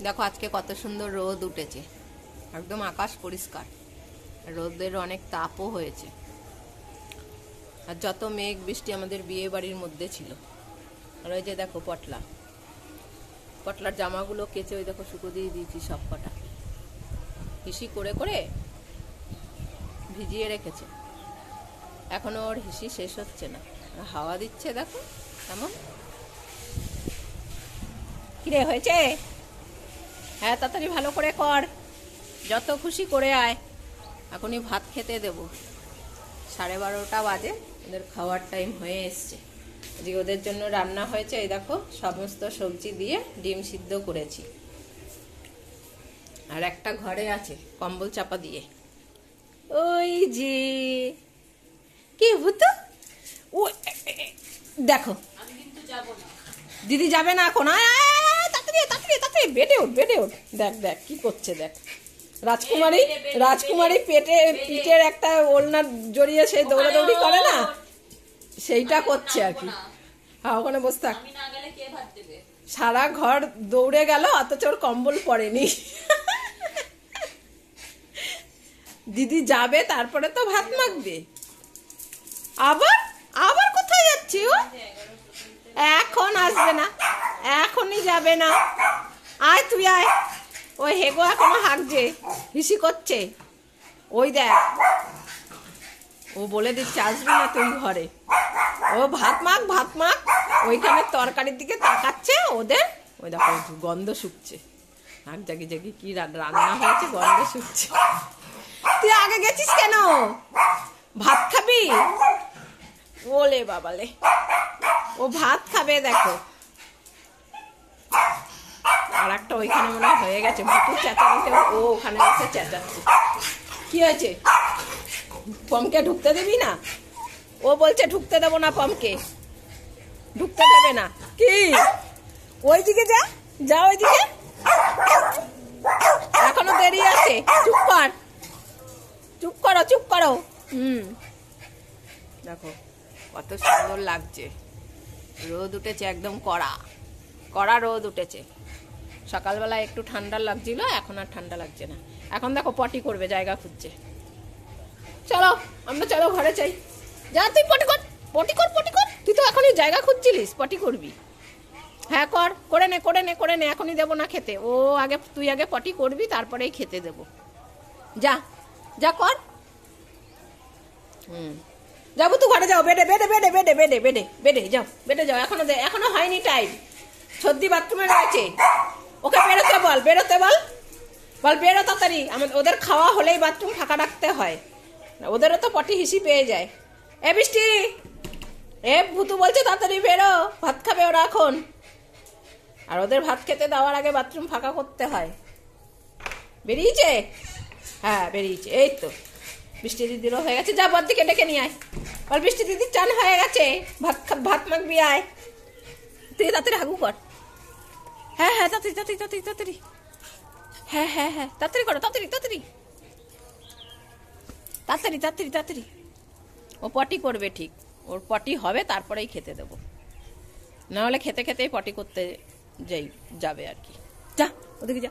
দেখো আজকে কত সুন্দর রোদ উঠেছে, একদম আকাশ পরিষ্কার, রোদের অনেক তাপও হয়েছে। আর যত মেঘ বৃষ্টি আমাদের বিয়ে বাড়ির মধ্যে ছিল। আর ওই যে দেখো পটলার জামাগুলো কেচে ওই দেখো শুকো দিয়ে দিয়েছি সব কটা, হিসি করে করে ভিজিয়ে রেখেছে। এখনো ওর হিসি শেষ হচ্ছে না, হাওয়া দিচ্ছে দেখো কেমন। কিরে হয়েছে? হ্যাঁ তাড়াতাড়ি ভালো করে কর, যত খুশি করে আয়। এখনই ভাত খেতে দেব, 12:30 বাজে, ওদের খাওয়ার টাইম হয়ে এসছে। আজকে ওদের জন্য রান্না হয়েছে, এই দেখো সমস্ত সবজি দিয়ে ডিম সিদ্ধ করেছি। আর একটা ঘরে আছে কম্বল চাপা দিয়ে, ওই যে কি ভূত, ও দেখো দিদি যাবে না এখন, তাড়াতাড়ি তাড়াতাড়ি তাড়াতাড়ি বেডে ওঠ বেডে ওঠ। দেখ দেখ কি করছে দেখ, রাজকুমারী পিঠের একটা ওড়না জড়িয়ে সেই দৌড়াদৌড়ি করে না, সেইটা করছে আর কি। হ্যাঁ ওখানে বসে থাক, সারা ঘর দৌড়ে গেল অথচ ওর কম্বল পড়েনি। দিদি যাবে তারপরে তো ভাত মাখবে। আবার আবার কোথায় যাচ্ছি ও? এখন আসবে না, এখনই যাবে না। আয় তুই আয়, ওই হেগো এখনো হাঁকছে, হিসি করছে। ওই দেখ ও বলে দিচ্ছে আসবি না তুই ঘরে। ও ভাত মাখ, ওইখানে তরকারির দিকে তাকাচ্ছে ওদের। ওই দেখো গন্ধ শুকছে, নাক জাগি জাগি কি রান্না হয়েছে, গন্ধ শুকছে। তুই আগে গেছিস কেন? ভাত খাবি? ওলে বাবালে, ও ভাত খাবে দেখো। আর একটা ওইখানে মনে হয়ে গেছে, ভুতুর চেঁচানিতে ও ওখানে বসে চেঁচাচ্ছে। কি হয়েছে? পমকে ঢুকতে দিবি না? ও বলছে ঢুকতে দেবো না, পমকে ঢুকতে দেবে না। কি ওইদিকে যা ওইদিকে, এখনো দেরি আছে। চুপ করো। দেখো কত সুন্দর লাগছে, রোদ উঠেছে একদম কড়া রোদ উঠেছে। সকালবেলা একটু ঠান্ডা লাগছিল, এখন আর ঠান্ডা লাগছে না। এখন দেখো পটি করবে, জায়গা খুঁজছে। চলো ঘরে চাই। যা তুই পটি কর। তুই তো এখনই জায়গা খুঁজছিলিস, পটি করবি। হ্যাঁ করে নে, এখনই দেবো না খেতে। তুই আগে পটি করবি, তারপরেই খেতে দেবো। যা কর। যাবো তুই ঘরে, যাও বেডে যাও। এখনো হয়নি টাইম। সর্দি বাথরুমে রয়েছে, ওকে বেরোতে বল বেরো তাড়াতাড়ি। ওদের খাওয়া হলেই বাথরুম ফাঁকা রাখতে হয়, ওদেরও তো পটি হিসি পেয়ে যায়। এ বৃষ্টি, এ ভুতু বলছে তাড়াতাড়ি বেরো, ভাত খাবে ওরা এখন। আর ওদের ভাত খেতে দেওয়ার আগে বাথরুম ফাঁকা করতে হয়। বেরিয়েছে? হ্যাঁ বেরিয়েছে। এই তো বৃষ্টি দিদিরও হয়ে গেছে, যা বড়দিকে ডেকে নিয়ে আয়। বল বৃষ্টি দিদির চান হয়ে গেছে, ভাত মাখবি, আয় তুই তাড়াতাড়ি হাগু কর। হ্যাঁ তাড়াতাড়ি। হ্যাঁ তাড়াতাড়ি করো, তাড়াতাড়ি। ও পটি করবে ঠিক, ওর পটি হবে তারপরেই খেতে দেবো, নাহলে খেতেই পটি করতে যাবে আর কি। যা ওদিকে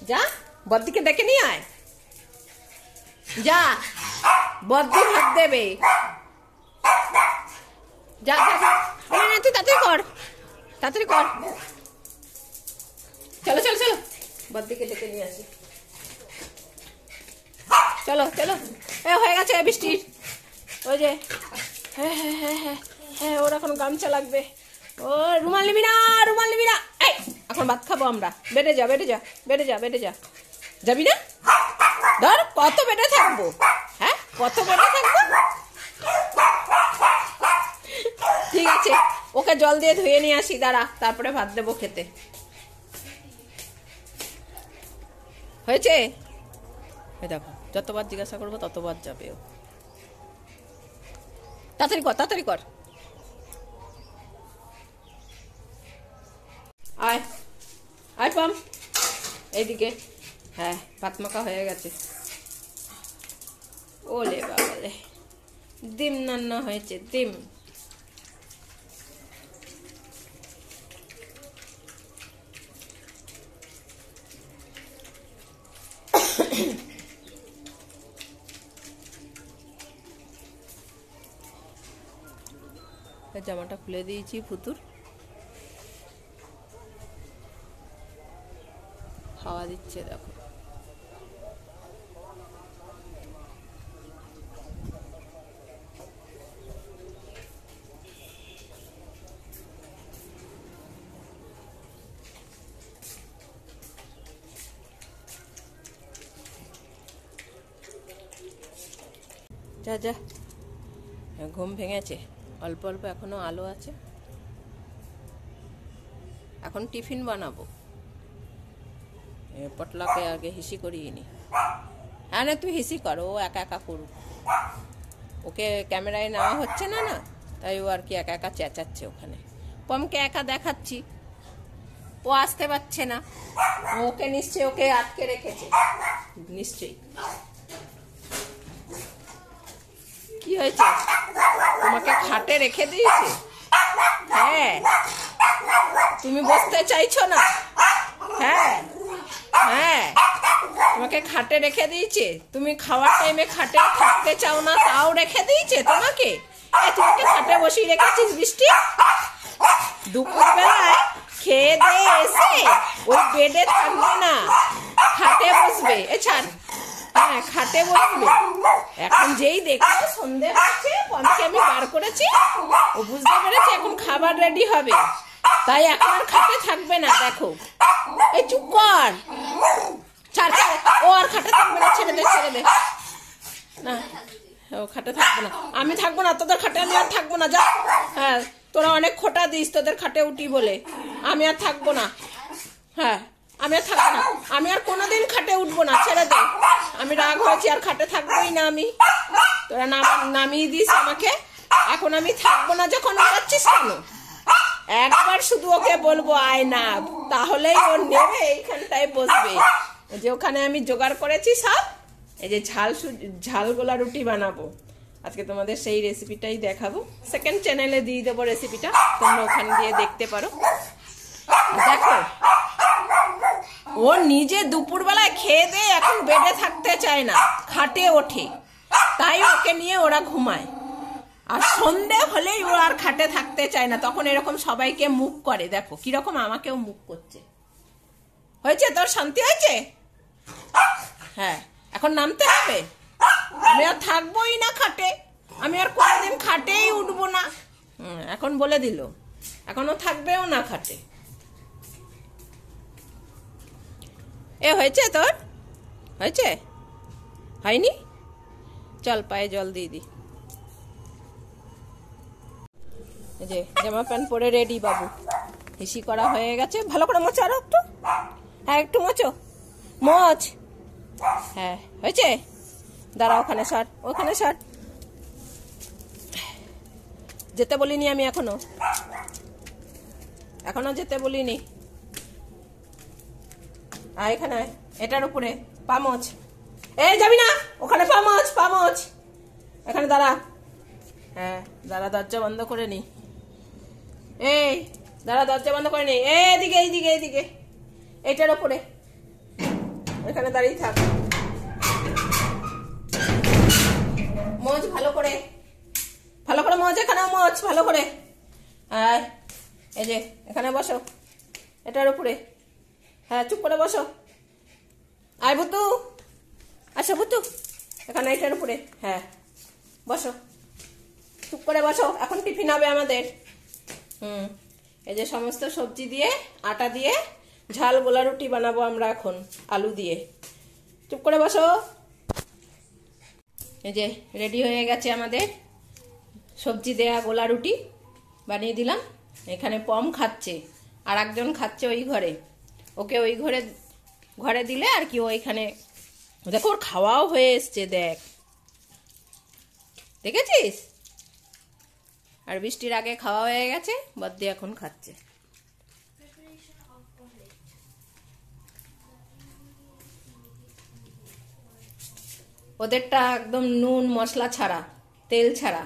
যা বদ্দিকে ডেকে নিয়ে আয়। যা বদ্দি ভাত দেবে। যা তুই তাড়াতাড়ি কর। চলো বদ্দিকে ডেকে নিয়ে আসি। চলো হয়ে গেছে বৃষ্টির। ওই যে হ্যাঁ ওর এখন গামছা লাগবে। ও রুমাল নিবি না। এখন ভাত খাবো আমরা। বেডে যা। যাবি না? ধর কত বেডে থাকবো, ঠিক আছে ওকে জল দিয়ে ধুয়ে নিয়ে আসি, দাঁড়া, তারপরে ভাত দেবো খেতে। হয়েছে? দেখো যতবার জিজ্ঞাসা করবো ততবার যাবে ও। তাড়াতাড়ি কর। আয় পাম এইদিকে। হ্যাঁ ভাত মাখা হয়ে গেছে। ওলে বাবালে, ডিম রান্না হয়েছে, ডিম। জামাটা খুলে দিয়েছি ফুতুর, হাওয়া দিচ্ছে দেখো। যা যা, ঘুম ভেঙেছে, অল্প অল্প এখনো আলো আছে। এখন টিফিন বানাবো, পটলাকে আগে হিসি করিয়ে নি। হ্যাঁ না, তুই হিসি কর, ও একা একা করুক, ওকে ক্যামেরায় নেওয়া হচ্ছে না, না তাই ও আর কি একা একা চেঁচাচ্ছে ওখানে। পমকে একা দেখাচ্ছি, ও আসতে পারছে না, ওকে নিশ্চয়ই ওকে আটকে রেখেছে নিশ্চয়ই। কি হয়েছে, তোমাকে খাটে রেখে দিয়েছে? হ্যাঁ, তুমি বসতে চাইছো না? হ্যাঁ হ্যাঁ, তোমাকে খাটে রেখে দিয়েছে, তুমি খাওয়ার টাইমে খাটে থাকতে চাও না তাও রেখে দিয়েছে তোমাকে। তোমাকে খাটে বসিয়ে রেখেছিস বৃষ্টি? দুপুর বেলায় খেয়ে দিয়ে এসে ওই বেডে থাকবে না, খাটে বসবে। ছাড়, হ্যাঁ খাটে বসবে। এখন যেই দেখো সন্ধে হচ্ছে, পমকে আমি বার করেছি, ও বুঝতে পেরেছে এখন খাবার রেডি হবে, তাই এখন আর খাটে থাকবে না। দেখো, এই চুপ কর, ছাড় ছাড়, ও আর খাটে থাকবে না, ছেড়ে দে ছেড়ে দে। না, ও খাটে থাকবে না, আমি থাকবো না, তোদের খাটে আমি আর থাকবো না, যা। হ্যাঁ, তোরা অনেক খোটা দিস তোদের খাটে উঠি বলে, আমি আর থাকবো না। হ্যাঁ, আমি আর থাকবো না, আমি আর কোনোদিন খাটে উঠবো না, ছেড়ে দে। আমি রাগ হয়েছি, আর খাটে থাকবোই না আমি। তোরা নামিয়ে দিস আমাকে, এখন আমি থাকবো না যখন উঠাচ্ছিস কেন? একবার শুধু ওকে বলবো আয় না, তাহলেই ও নেবে এইখানটায় বসবে। যে ওখানে আমি জোগাড় করেছি সব, এই যে ঝাল গোলা রুটি বানাবো আজকে, তোমাদের সেই রেসিপিটাই দেখাবো। সেকেন্ড চ্যানেলে দিয়ে দেবো রেসিপিটা, তোমরা ওখানে দিয়ে দেখতে পারো। দেখো, ও নিজে দুপুরবেলায় খেয়ে দিয়ে এখন বেডে থাকতে চায় না, খাটে ওঠে, তাই ওকে নিয়ে ওরা ঘুমায়। আর সন্ধে হলেই ও আর খাটে থাকতে চায় না, তখন এরকম সবাইকে মুখ করে। দেখো কিরকম আমাকেও মুখ করছে। হয়েছে তোর, শান্তি হয়েছে? হ্যাঁ, এখন নামতে হবে, আমি আর থাকবোই না খাটে, আমি আর কোনোদিন খাটেই উঠবো না। এখন বলে দিল, এখনো থাকবেও না খাটে। এ হয়েছে তোর, হয়েছে? হয়নি? চল পায়ে জল দিয়ে দি। এই যে জামা প্যান্ট পরে রেডি বাবু, হিসি করা হয়ে গেছে। ভালো করে মোচো, আরো একটু, হ্যাঁ একটু মোচো, মোচ। হ্যাঁ হয়েছে, দাঁড়া, ওখানে সর, ওখানে সর। যেতে বলিনি আমি, এখনো যেতে বলিনি। এখানে এটার উপরে পামচ, এই যাবি না ওখানে, পামচ পামচ, এখানে দাঁড়া। হ্যাঁ দাঁড়া, দরজা বন্ধ করে নি, এই দাঁড়া, দরজা বন্ধ করে নি। এইদিকে এইদিকে এইদিকে, এইটার উপরে, এখানে দাঁড়িয়ে থাক। মোজ ভালো করে, ভালো করে মোজ, এখানে মোজ ভালো করে। আর এই যে এখানে বসো, এটার উপরে। হ্যাঁ চুপ করে বসো। আয় বুতু, আসো বুতু, এখানে এটার উপরে। হ্যাঁ বসো, চুপ করে বসো, এখন টিফিন হবে আমাদের। এই যে সমস্ত সবজি দিয়ে, আটা দিয়ে ঝাল গোলা রুটি বানাবো আমরা এখন, আলু দিয়ে। চুপ করে বসো। এই যে রেডি হয়ে গেছে আমাদের সবজি দেয়া গোলা রুটি, বানিয়ে দিলাম। এখানে পম খাচ্ছে, আর একজন খাচ্ছে ওই ঘরে, ওকে ওই ঘরে দিলে আর কি, ওইখানে দেখো ওর খাওয়াও হয়ে এসছে, দেখেছিস? আর বৃষ্টির আগে খাওয়া হয়ে গেছে, বদ্দি এখন খাচ্ছে। ওদেরটা একদম নুন মশলা ছাড়া, তেল ছাড়া।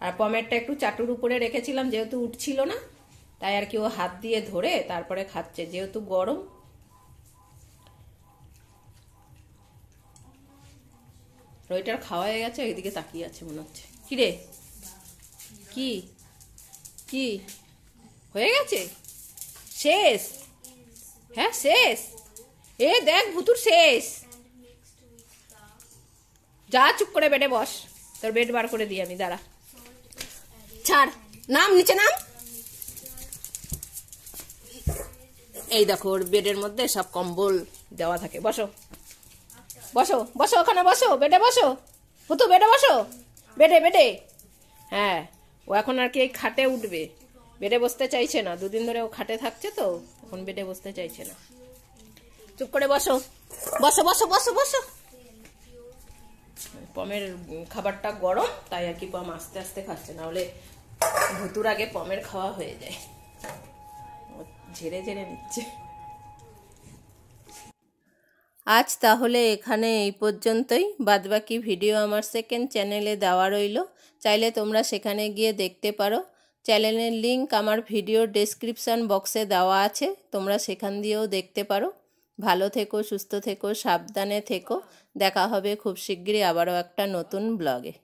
আর পমেরটা একটু চাটুর উপরে রেখেছিলাম, যেহেতু উঠছিল না, তাই আর কি ও হাত দিয়ে ধরে তারপরে খাচ্ছে, যেহেতু গরম। রইটার খাওয়া হয়ে গেছে, এইদিকে তাকিয়ে আছে মনে হচ্ছে। কিরে কি কি হয়ে গেছে? শেষ? হ্যাঁ শেষ। এ দেখ ভুতুর শেষ। যা চুপ করে বেডে বস, তোর বেড বার করে দিই আমি, দাঁড়া। ছাড়, নাম নিচে নাম। এই দেখো ওর বেডের মধ্যে সব কম্বল দেওয়া থাকে। বসো বসো বসো, ওখানে বসো, বেডে বসো। ভুতু বেডে বসো, বেডে বেডে। হ্যাঁ, ও এখন আর কি এই খাটে উঠবে, বেডে বসতে চাইছে না। দুদিন ধরে ও খাটে থাকছে তো, এখন বেডে বসতে চাইছে না। চুপ করে বসো, বসো বসো বসো বসো। পমের খাবারটা গরম, তাই আর কি পম আস্তে আস্তে খাচ্ছে, না হলে ভুতুর আগে পমের খাওয়া হয়ে যায়। ঝেড়ে ঝেড়ে নিচ্ছে। আজ তাহলে এখানে এই পর্যন্তই। বাদবাকি ভিডিও আমার সেকেন্ড চ্যানেলে দেওয়া রইল, চাইলে তোমরা সেখানে গিয়ে দেখতে পারো। চ্যানেলের লিংক আমার ভিডিও ডেসক্রিপশন বক্সে দেওয়া আছে, তোমরা সেখান দিয়েও দেখতে পারো। ভালো থেকো, সুস্থ থেকো, সাবধানে থেকো। দেখা হবে খুব শিগগিরই আবারও একটা নতুন ব্লগে।